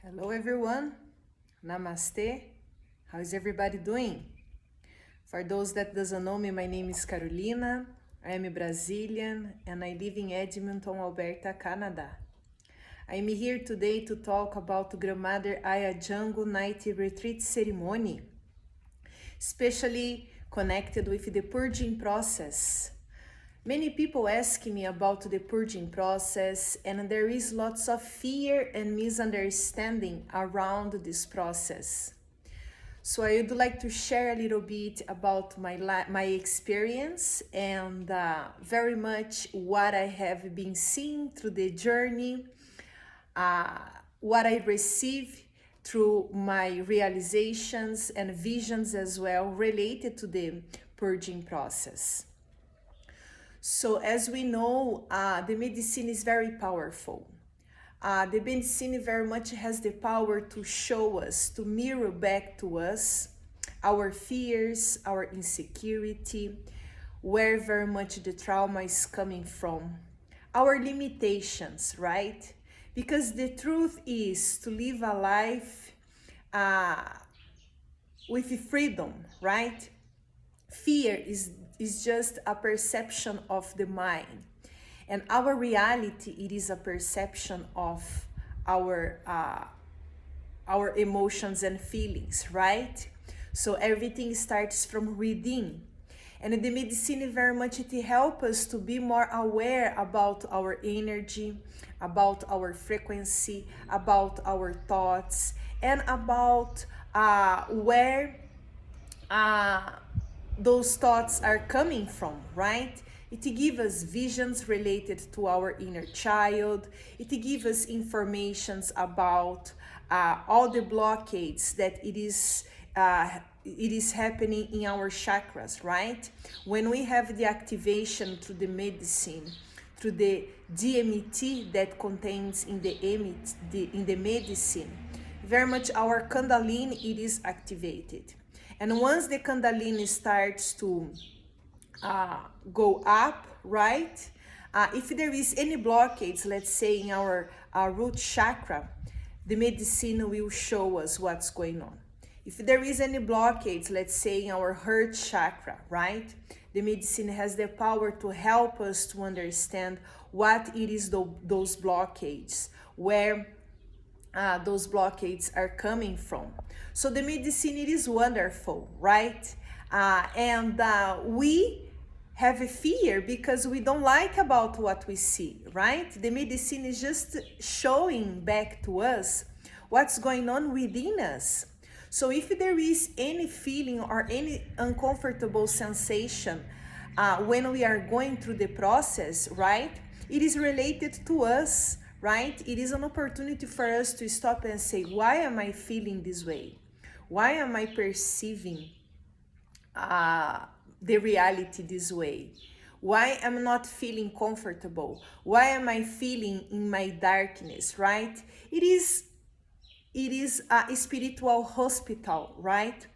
Hello everyone, Namaste. How is everybody doing? For those that doesn't know me, my name is Carolina. I am a Brazilian and I live in Edmonton, Alberta, Canada. I am here today to talk about Grandmother Aya Jungle Night Retreat Ceremony, especially connected with the purging process. Many people ask me about the purging process, and there is lots of fear and misunderstanding around this process. So I would like to share a little bit about my experience and very much what I have been seeing through the journey, what I receive through my realizations and visions as well related to the purging process. So as we know, the medicine is very powerful. The medicine very much has the power to show us, to mirror back to us our fears, our insecurity, where very much the trauma is coming from, our limitations, right? Because the truth is to live a life with freedom, right? Fear is just a perception of the mind, and our reality, it is a perception of our emotions and feelings, right? So everything starts from within, and the medicine very much it helps us to be more aware about our energy, about our frequency, about our thoughts, and about where those thoughts are coming from, right? It gives us visions related to our inner child. It gives us informations about all the blockades that it is happening in our chakras, right? When we have the activation through the medicine, through the DMT that contains in the medicine, very much our Kundalini it is activated. And once the Kundalini starts to go up, right? If there is any blockades, let's say in our root chakra, the medicine will show us what's going on. If there is any blockades, let's say in our heart chakra, right? The medicine has the power to help us to understand what it is those blockades, where those blockades are coming from. So the medicine, it is wonderful, right? And we have a fear because we don't like about what we see, right? The medicine is just showing back to us what's going on within us. So if there is any feeling or any uncomfortable sensation when we are going through the process, right? It is related to us, right? It is an opportunity for us to stop and say, why am I feeling this way? Why am I perceiving the reality this way? Why am I not feeling comfortable? Why am I feeling in my darkness, right? It is a spiritual hospital, right?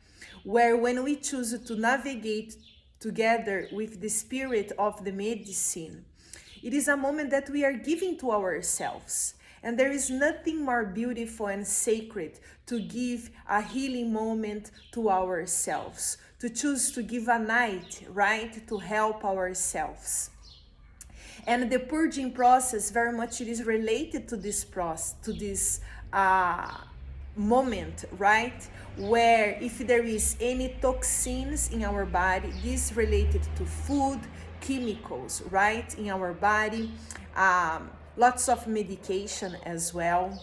Where when we choose to navigate together with the spirit of the medicine, it is a moment that we are giving to ourselves. And there is nothing more beautiful and sacred to give a healing moment to ourselves, to choose to give a night, right, to help ourselves. And the purging process very much it is related to this process, to this moment, right? Where if there is any toxins in our body, this related to food, chemicals, right, in our body, lots of medication as well.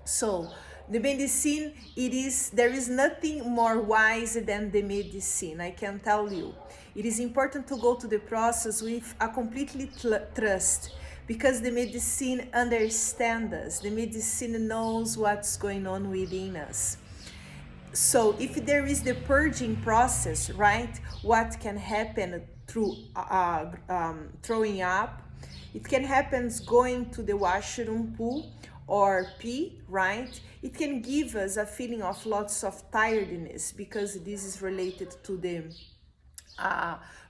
So the medicine, there is nothing more wise than the medicine, I can tell you. It is important to go to the process with a completely trust, because the medicine understands us, the medicine knows what's going on within us. So if there is the purging process, right, what can happen through throwing up? It can happen going to the washroom, pool, or pee, right? It can give us a feeling of lots of tiredness, because this is related to the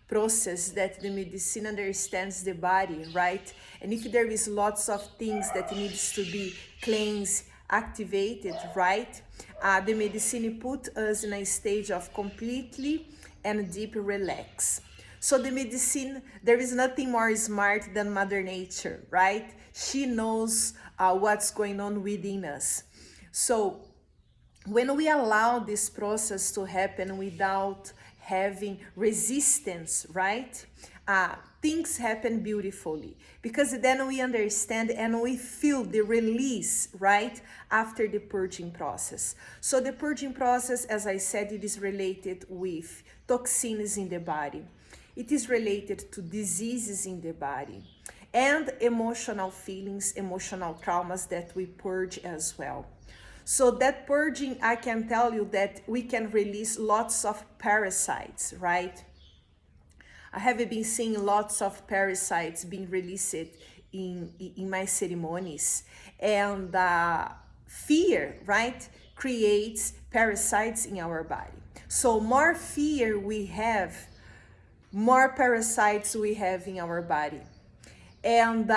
process that the medicine understands the body, right? And if there is lots of things that needs to be cleansed, activated, right, the medicine put us in a stage of completely and deep relax. So the medicine, there is nothing more smart than Mother Nature, right? She knows what's going on within us. So when we allow this process to happen without having resistance, right? Things happen beautifully, because then we understand and we feel the release, right, after the purging process. So the purging process, as I said, it is related with toxins in the body. It is related to diseases in the body and emotional feelings, emotional traumas that we purge as well. So that purging, I can tell you that we can release lots of parasites, right? I have been seeing lots of parasites being released in my ceremonies. And fear, right, creates parasites in our body. So more fear we have, more parasites we have in our body. And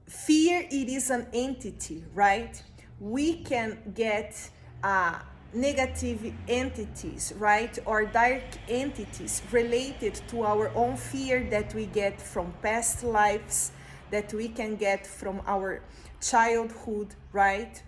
fear, it is an entity, right? We can get negative entities, right, or dark entities related to our own fear that we get from past lives, that we can get from our childhood, right,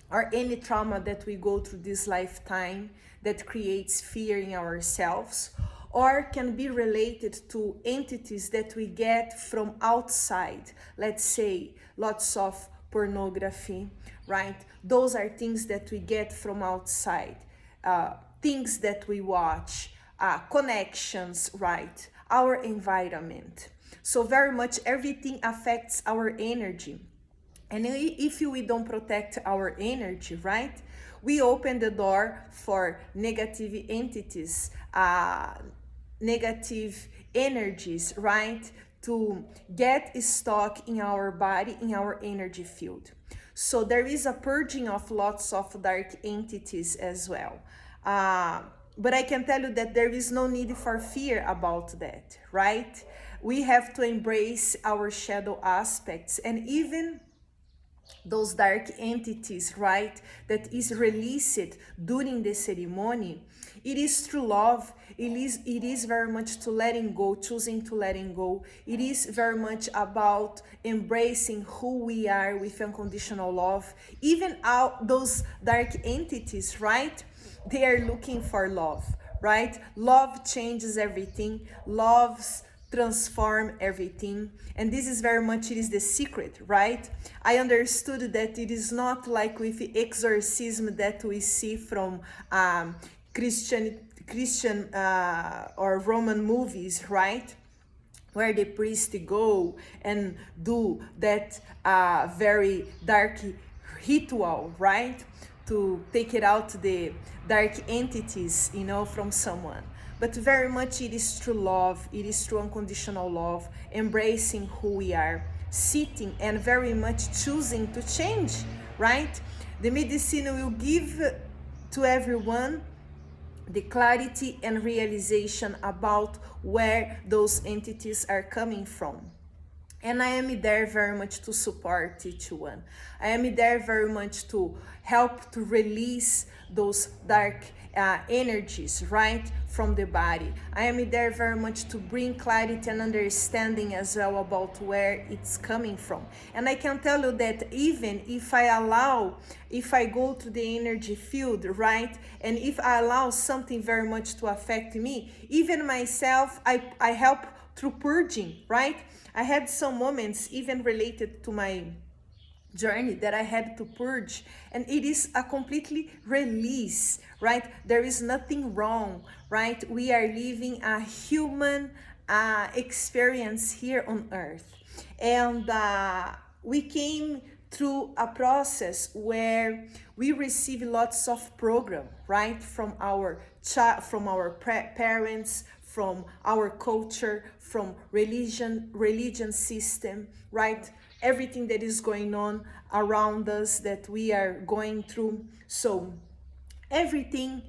or any trauma that we go through this lifetime that creates fear in ourselves, or can be related to entities that we get from outside. Let's say lots of pornography, right? Those are things that we get from outside, things that we watch, connections, right? Our environment. So very much everything affects our energy. And if we don't protect our energy, right, we open the door for negative entities, negative energies, right, to get stuck in our body, in our energy field. So there is a purging of lots of dark entities as well. But I can tell you that there is no need for fear about that, right? We have to embrace our shadow aspects, and even those dark entities, right, that is released during the ceremony, it is through love. It is very much to letting go, choosing to letting go. It is very much about embracing who we are with unconditional love. Even out those dark entities, right, they are looking for love, right? Love changes everything. Love's transform everything, and this is very much, it is the secret, right? I understood that it is not like with the exorcism that we see from Christian or Roman movies, right, where the priest go and do that very dark ritual, right, to take it out the dark entities, from someone. But very much it is through love, it is through unconditional love, embracing who we are, sitting and very much choosing to change, right? The medicine will give to everyone the clarity and realization about where those entities are coming from. And I am there very much to support each one. I am there very much to help to release those dark energies, right, from the body. I am there very much to bring clarity and understanding as well about where it's coming from. And I can tell you that even if I go to the energy field, right, and if I allow something very much to affect me, even myself, I help through purging, right? I had some moments even related to my journey that I had to purge, and it is a completely release, right? There is nothing wrong, right? We are living a human experience here on earth, and we came through a process where we receive lots of program, right, from our parents, from our culture, from religion system, right? Everything that is going on around us that we are going through. So everything,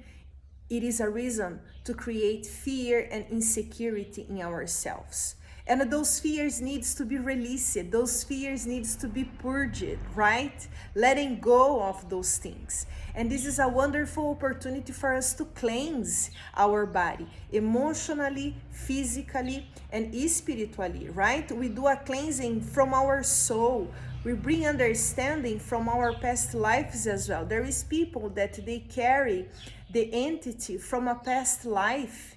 it is a reason to create fear and insecurity in ourselves. And those fears needs to be released. Those fears needs to be purged, right? Letting go of those things. And this is a wonderful opportunity for us to cleanse our body emotionally, physically, and spiritually, right? We do a cleansing from our soul. We bring understanding from our past lives as well. There is people that they carry the entity from a past life,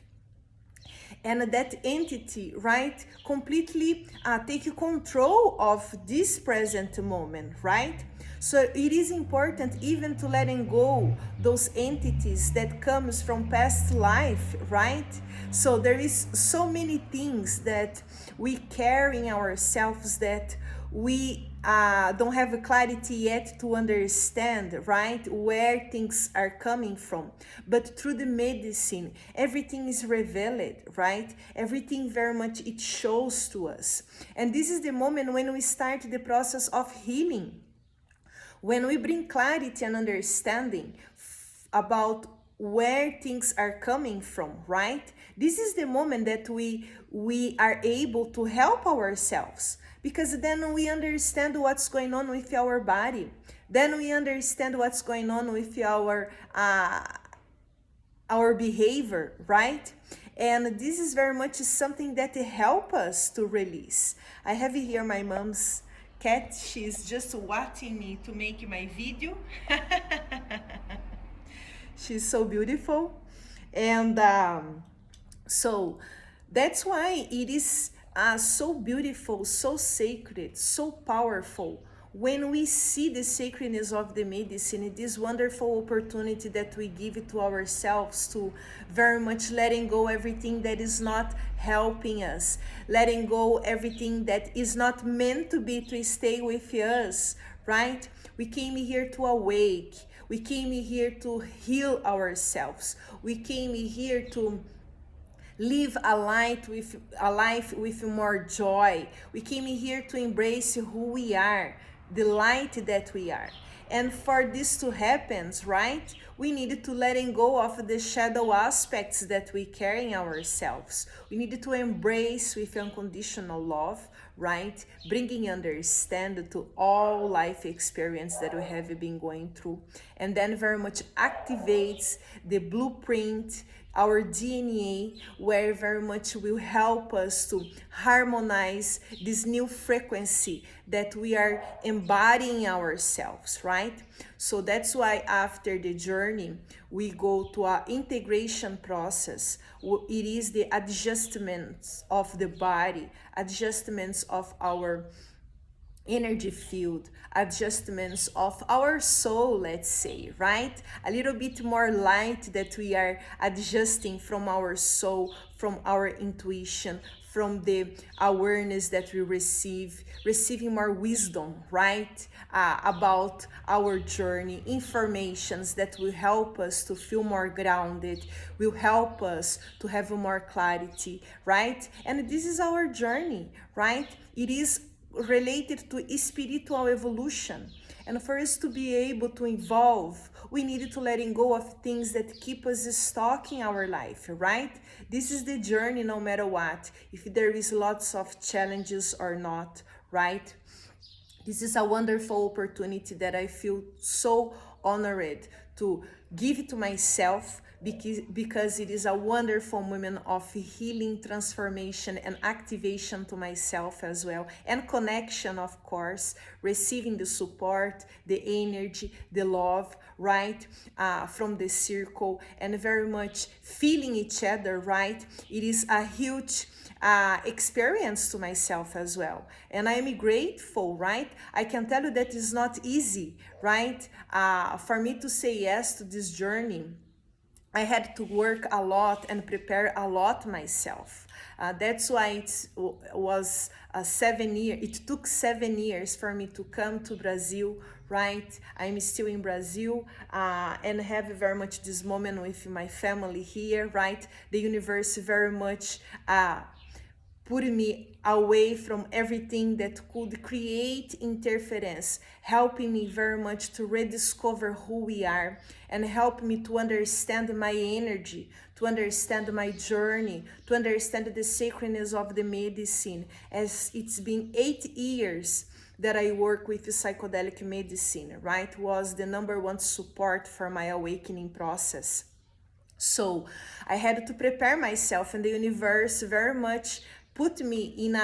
and that entity, right, completely take control of this present moment, right? So it is important even to letting go those entities that comes from past life, right? So there is so many things that we carry in ourselves that we don't have a clarity yet to understand, right, where things are coming from. But through the medicine, everything is revealed, right? Everything very much it shows to us. And this is the moment when we start the process of healing. When we bring clarity and understanding about where things are coming from, right? This is the moment that we are able to help ourselves, because then we understand what's going on with our body. Then we understand what's going on with our behavior, right? And this is very much something that help us to release. I have here my mom's cat. She's just watching me to make my video. She's so beautiful. And so that's why it is so beautiful, so sacred, so powerful when we see the sacredness of the medicine, this wonderful opportunity that we give to ourselves to very much letting go everything that is not helping us, letting go everything that is not meant to be to stay with us, right? We came here to awake. We came here to heal ourselves. We came here to live a life with more joy. We came here to embrace who we are, the light that we are. And for this to happen, right, we needed to letting go of the shadow aspects that we carry in ourselves. We needed to embrace with unconditional love, right, bringing understanding to all life experience that we have been going through, and then very much activates the blueprint, our DNA, where very much will help us to harmonize this new frequency that we are embodying ourselves, right? So that's why after the journey, we go to an integration process. It is the adjustments of the body, adjustments of our energy field, adjustments of our soul, let's say, right? A little bit more light that we are adjusting from our soul, from our intuition, from the awareness that we receiving more wisdom, right? About our journey, informations that will help us to feel more grounded, will help us to have more clarity, right? And this is our journey, right? It is related to spiritual evolution. And for us to be able to evolve, we need to letting go of things that keep us stuck in our life, right? This is the journey no matter what, if there is lots of challenges or not, right? This is a wonderful opportunity that I feel so honored to give to myself, because it is a wonderful moment of healing, transformation, and activation to myself as well, and connection, of course, receiving the support, the energy, the love, right, from the circle, and very much feeling each other, right? It is a huge experience to myself as well, and I am grateful, right? I can tell you that it's not easy, right? For me to say yes to this journey, I had to work a lot and prepare a lot myself. That's why it was 7 years. It took 7 years for me to come to Brazil, right? I'm still in Brazil and have very much this moment with my family here, right? The universe very much putting me away from everything that could create interference, helping me very much to rediscover who we are, and help me to understand my energy, to understand my journey, to understand the sacredness of the medicine, as it's been 8 years that I work with psychedelic medicine, right? Was the number one support for my awakening process. So I had to prepare myself, and the universe very much put me in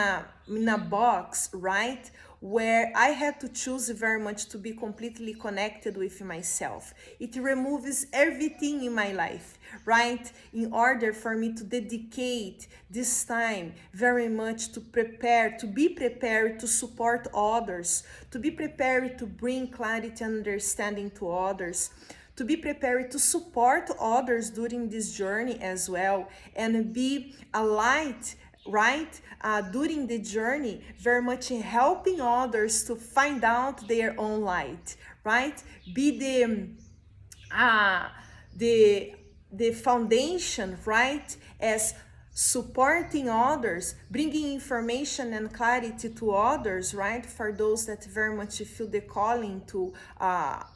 a box, right? Where I had to choose very much to be completely connected with myself. It removes everything in my life, right? In order for me to dedicate this time very much to prepare, to be prepared to support others, to be prepared to bring clarity and understanding to others, to be prepared to support others during this journey as well, and be a light, right, during the journey, very much in helping others to find out their own light, right? Be uh, the the foundation, right, as supporting others, bringing information and clarity to others, right, for those that very much feel the calling to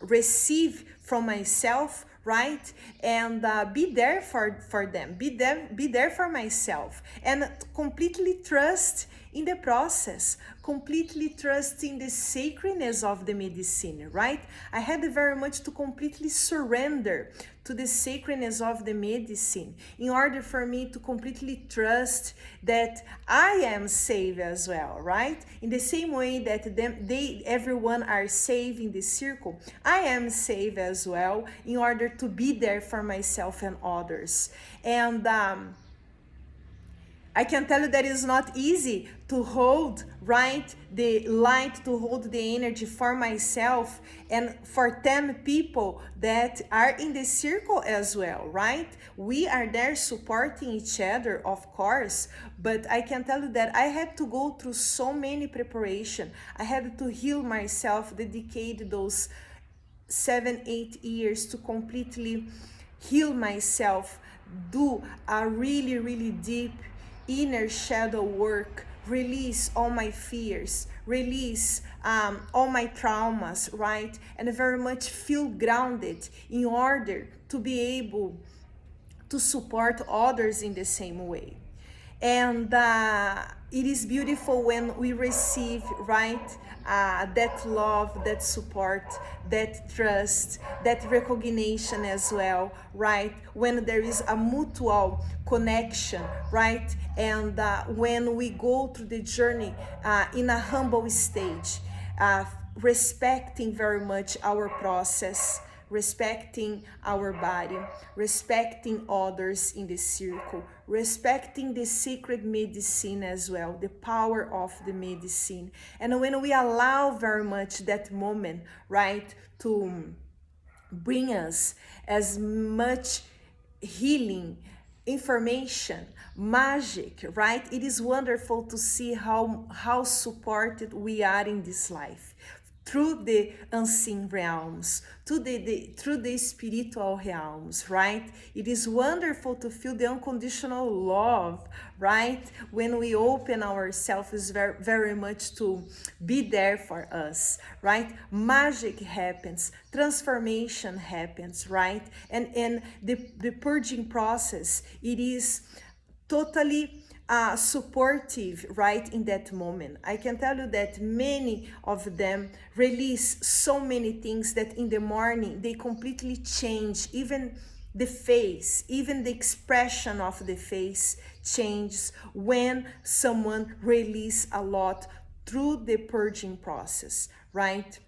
receive from myself, right, and be there for them, be there for myself, and completely trust in the process, completely trust in the sacredness of the medicine, right? I had very much to completely surrender to the sacredness of the medicine in order for me to completely trust that I am safe as well, right? In the same way that everyone are safe in the circle, I am safe as well in order to be there for myself and others. And I can tell you that it's not easy to hold, right, the light, to hold the energy for myself and for 10 people that are in the circle as well, right? We are there supporting each other, of course, but I can tell you that I had to go through so many preparation. I had to heal myself, dedicate those 7, 8 years to completely heal myself, do a really, really deep inner shadow work, release all my fears, release all my traumas, right? And very much feel grounded in order to be able to support others in the same way. And it is beautiful when we receive, right, that love, that support, that trust, that recognition as well, right? When there is a mutual connection, right? And when we go through the journey in a humble stage, respecting very much our process, respecting our body, respecting others in the circle, respecting the sacred medicine as well, the power of the medicine. And when we allow very much that moment, right, to bring us as much healing, information, magic, right? It is wonderful to see how supported we are in this life through the unseen realms, through the spiritual realms, right? It is wonderful to feel the unconditional love, right? When we open ourselves very, very much to be there for us, right? Magic happens, transformation happens, right? And the purging process, it is totally supportive, right, in that moment. I can tell you that many of them release so many things that in the morning they completely change. Even the face, even the expression of the face changes when someone release a lot through the purging process, right?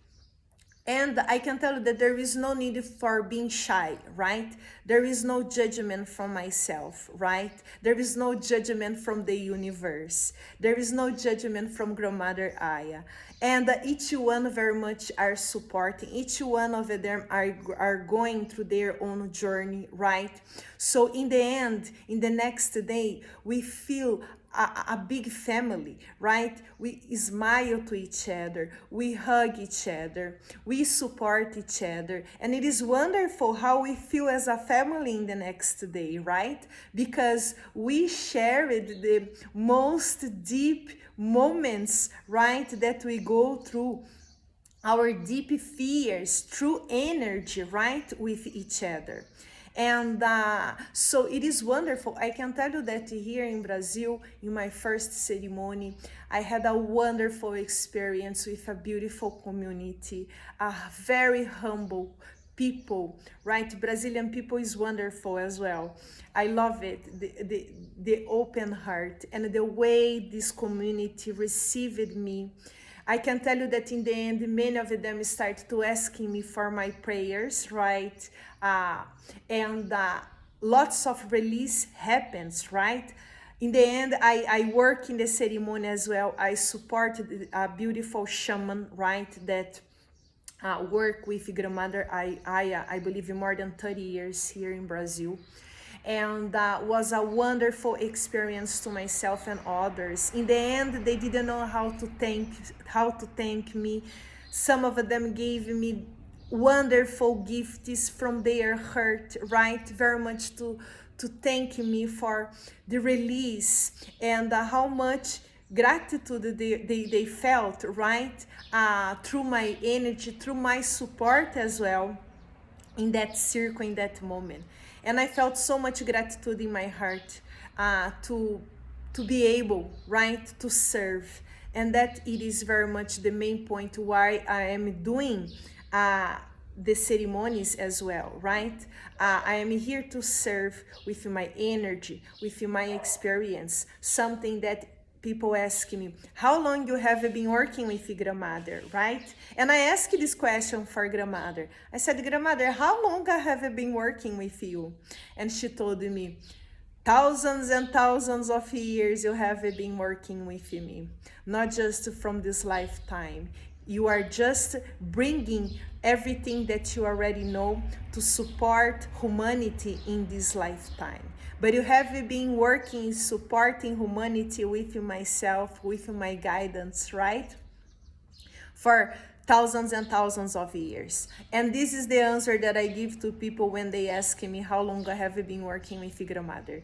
And I can tell you that there is no need for being shy, right? There is no judgment from myself, right? There is no judgment from the universe. There is no judgment from Grandmother Aya. And each one very much are supporting. Each one of them are going through their own journey, right? So in the end, in the next day, we feel a big family, right? We smile to each other, we hug each other, we support each other, and it is wonderful how we feel as a family in the next day, right? Because we shared the most deep moments, right, that we go through, our deep fears through energy, right, with each other. And so it is wonderful. I can tell you that here in Brazil, in my first ceremony, I had a wonderful experience with a beautiful community, a very humble people, right? Brazilian people is wonderful as well. I love it, the open heart and the way this community received me. I can tell you that in the end, many of them start to asking me for my prayers, right? And lots of release happens, right? In the end, I work in the ceremony as well. I support a beautiful shaman, right? That work with grandmother. I believe more than 30 years here in Brazil, and was a wonderful experience to myself and others. In the end, they didn't know how to thank me. Some of them gave me wonderful gifts from their heart, right? Very much to thank me for the release, and how much gratitude they felt, right? Through my energy, through my support as well, in that circle, in that moment. And I felt so much gratitude in my heart, to be able, right, to serve. And that it is very much the main point why I am doing the ceremonies as well, right? I am here to serve with my energy, with my experience, something that people ask me, how long you have been working with grandmother, right? And I asked this question for grandmother. I said, grandmother, how long I have been working with you? And she told me, thousands and thousands of years you have been working with me, not just from this lifetime. You are just bringing everything that you already know to support humanity in this lifetime. But you have been working, supporting humanity with myself, with my guidance, right? For thousands and thousands of years. And this is the answer that I give to people when they ask me how long I have been working with grandmother.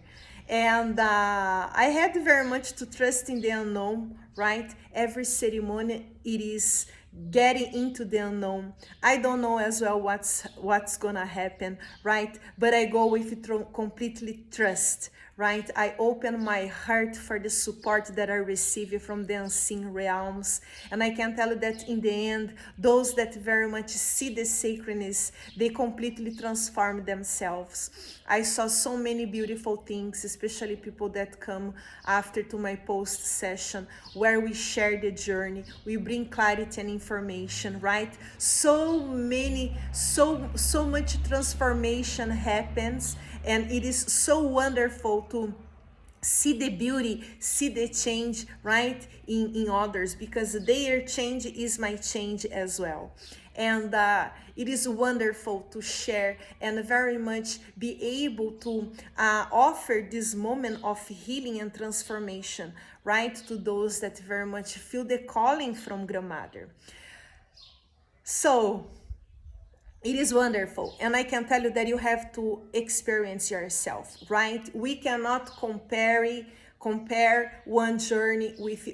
And I had very much to trust in the unknown, right? Every ceremony, it is getting into the unknown. I don't know as well what's gonna happen, right? But I go with it completely trust, right? I open my heart for the support that I receive from the unseen realms. And I can tell you that in the end, those that very much see the sacredness, they completely transform themselves. I saw so many beautiful things, especially people that come after to my post session, where we share the journey, we bring clarity and information, right? So much transformation happens, and it is so wonderful to see the beauty, see the change, right, in others, because their change is my change as well. And it is wonderful to share and very much be able to offer this moment of healing and transformation, right, to those that very much feel the calling from grandmother. So it is wonderful, and I can tell you that you have to experience yourself, right? We cannot compare one journey with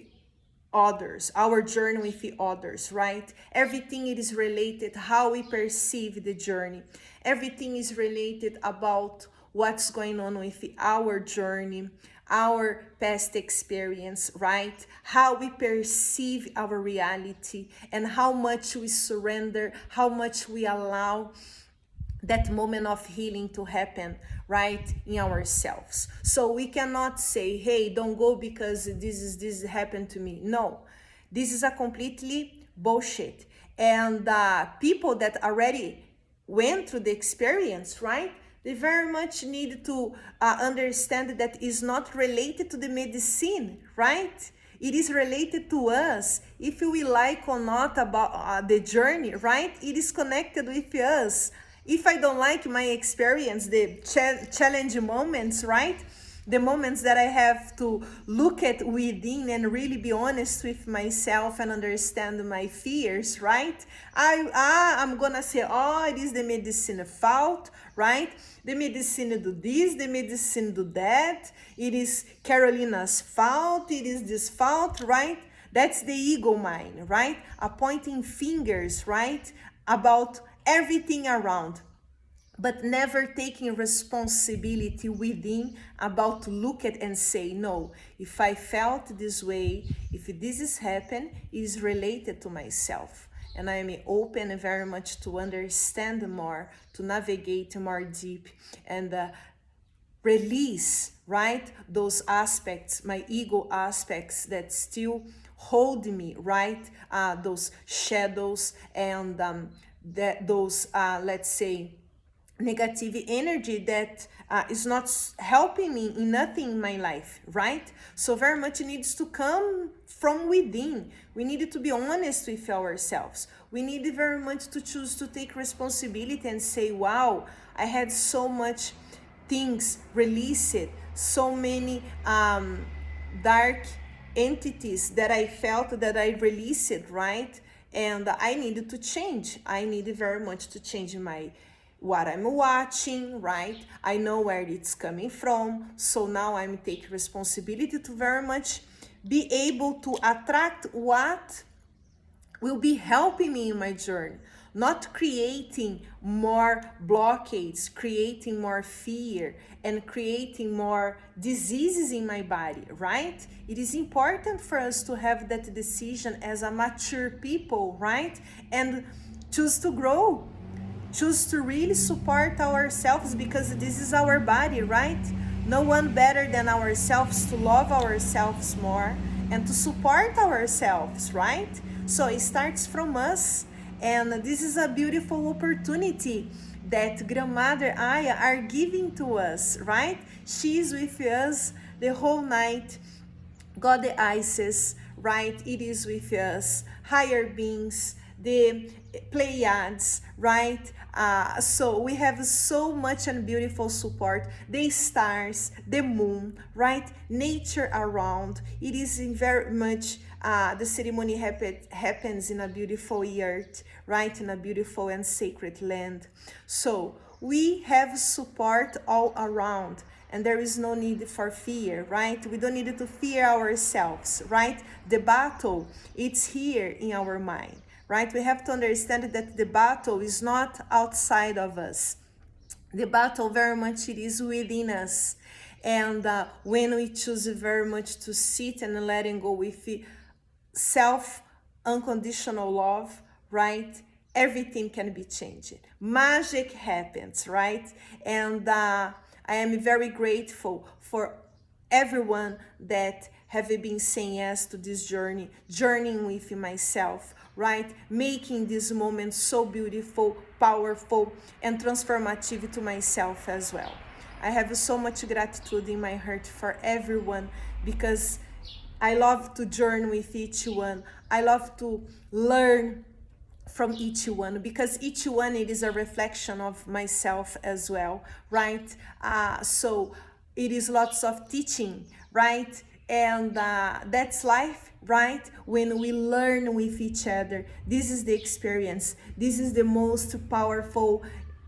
others, our journey with the others, right? Everything it is related how we perceive the journey. Everything is related about what's going on with our journey, our past experience, right? How we perceive our reality, and how much we surrender, how much we allow that moment of healing to happen, right, in ourselves. So we cannot say, hey, don't go because this happened to me. No, this is a completely bullshit. And people that already went through the experience, right, they very much need to understand that is not related to the medicine, right? It is related to us. If we like or not about the journey, right? It is connected with us. If I don't like my experience, the challenge moments, right? the moments that I have to look at within and really be honest with myself and understand my fears, right? I'm gonna say, oh, it is the medicine fault, right? The medicine do this, the medicine do that. It is Carolina's fault, it is this fault, right? That's the ego mind, right? Pointing fingers, right? About everything around, but never taking responsibility within about to look at and say, no, if I felt this way, if this is happened, it is related to myself. And I am open very much to understand more, to navigate more deep, and release, right, those aspects, my ego aspects that still hold me, right, those shadows and those, let's say, negative energy that is not helping me in nothing in my life, right? So very much needs to come from within. We need to be honest with ourselves. We need very much to choose to take responsibility and say, wow, I had so much things released, so many dark entities that I felt that I released, right? And I needed to change. I needed very much to change my what I'm watching, right? I know where it's coming from. So now I'm taking responsibility to very much be able to attract what will be helping me in my journey, not creating more blockades, creating more fear, and creating more diseases in my body, right? It is important for us to have that decision as a mature people, right? And choose to grow, choose to really support ourselves, because this is our body, right? No one better than ourselves to love ourselves more and to support ourselves, right? So it starts from us, and this is a beautiful opportunity that Grandmother Aya are giving to us, right? She is with us the whole night. God the Isis, right? It is with us, higher beings, the Pleiades, right? So we have so much and beautiful support. The stars, the moon, right? Nature around. It is in very much the ceremony happens in a beautiful earth, right? In a beautiful and sacred land. So we have support all around, and there is no need for fear, right? We don't need to fear ourselves, right? The battle, it's here in our mind, right? We have to understand that the battle is not outside of us. The battle very much it is within us. And when we choose very much to sit and letting go with self unconditional love, right? Everything can be changed. Magic happens, right? And I am very grateful for everyone that have been saying yes to this journey, journeying with myself, right? Making this moment so beautiful, powerful, and transformative to myself as well. I have so much gratitude in my heart for everyone, because I love to journey with each one. I love to learn from each one, because each one it is a reflection of myself as well, right? So it is lots of teaching, right? And that's life, right? When we learn with each other, this is the experience. This is the most powerful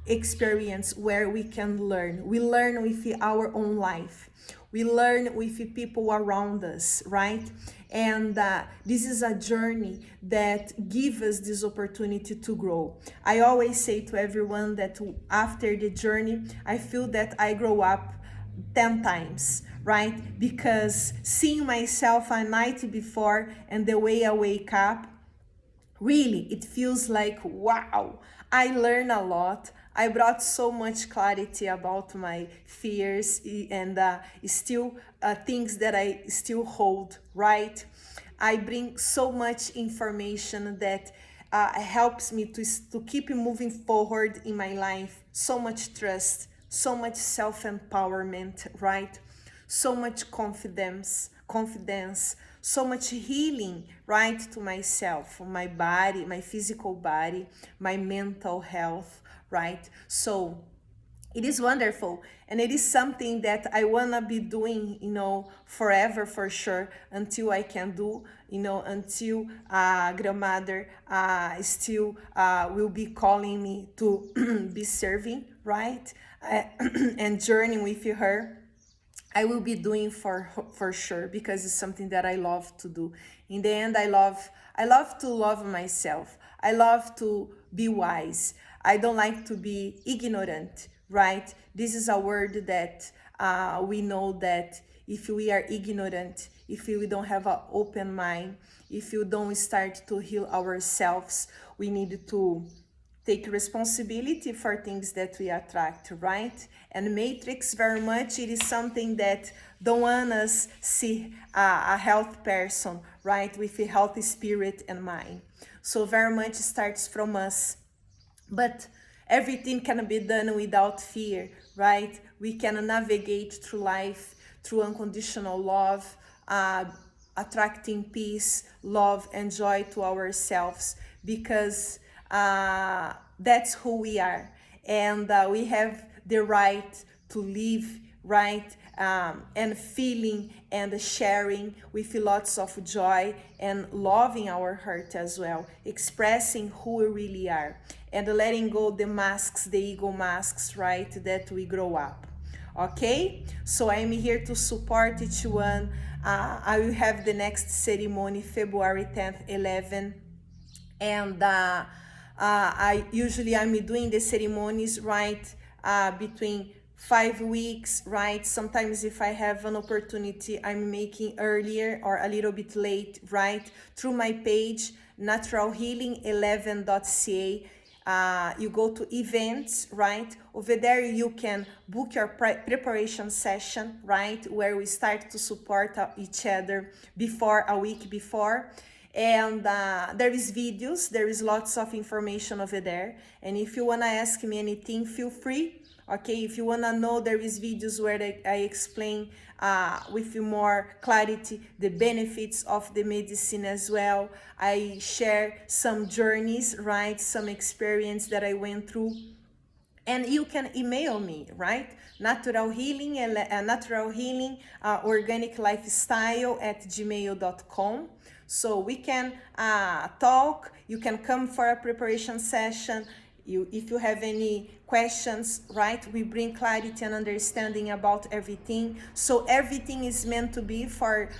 experience where we can learn. We learn with our own life. We learn with people around us, right? And this is a journey that gives us this opportunity to grow. I always say to everyone that after the journey, I feel that I grow up 10 times, right? Because seeing myself a night before and the way I wake up, really, it feels like, wow, I learned a lot. I brought so much clarity about my fears and still things that I still hold, right? I bring so much information that helps me to keep moving forward in my life. So much trust, so much self-empowerment, right? So much confidence, so much healing, right, to myself, my body, my physical body, my mental health, right? So It is wonderful, and it is something that I wanna be doing, forever for sure, until I can do, until grandmother still will be calling me to be serving, right? And journeying with her. I will be doing for sure, because it's something that I love to do. In the end, I love to love myself. I love to be wise. I don't like to be ignorant, right? This is a word that we know that if we are ignorant, if we don't have an open mind, if you don't start to heal ourselves, we need to take responsibility for things that we attract, right? And matrix, very much, it is something that don't want us see a health person, right, with a healthy spirit and mind. So very much starts from us, but everything can be done without fear, right? We can navigate through life through unconditional love, attracting peace, love, and joy to ourselves, because that's who we are. And we have the right to live, right? And feeling and sharing with lots of joy and loving our heart as well, expressing who we really are, and letting go the masks, the ego masks, right, that we grow up. Okay, so I'm here to support each one. I will have the next ceremony February 10th, 11, and I'm doing the ceremonies, right, between 5 weeks, right? Sometimes if I have an opportunity, I'm making earlier or a little bit late, right? Through my page, naturalhealing11.ca. You go to events, right? Over there you can book your preparation session, right? Where we start to support each other before, a week before. And there is videos, there is lots of information over there. And if you wanna ask me anything, feel free. Okay, if you wanna know, there is videos where I explain with more clarity the benefits of the medicine as well. I share some journeys, right? Some experience that I went through. And you can email me, right? Natural healing, organic lifestyle at gmail.com. So we can talk. You can come for a preparation session. If you have any questions, right? We bring clarity and understanding about everything. So everything is meant to be for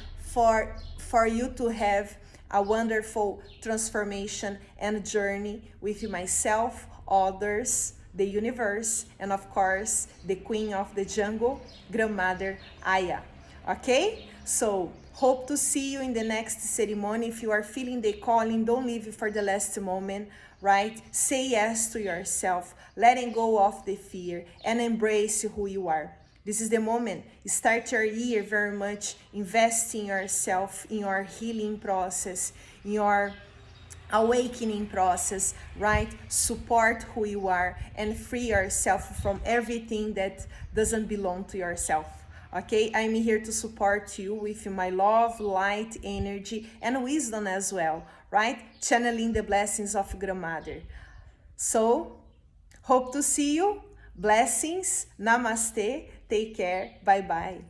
you to have a wonderful transformation and journey with myself, others, the universe, and of course, the queen of the jungle, Grandmother Aya. Okay? So, hope to see you in the next ceremony. If you are feeling the calling, don't leave it for the last moment, right? Say yes to yourself, letting go of the fear, and embrace who you are. This is the moment. Start your year very much investing yourself in your healing process, in your awakening process, right? Support who you are and free yourself from everything that doesn't belong to yourself. Okay, I'm here to support you with my love, light, energy, and wisdom as well, right? Channeling the blessings of Grandmother. So, hope to see you. Blessings. Namaste. Take care. Bye bye.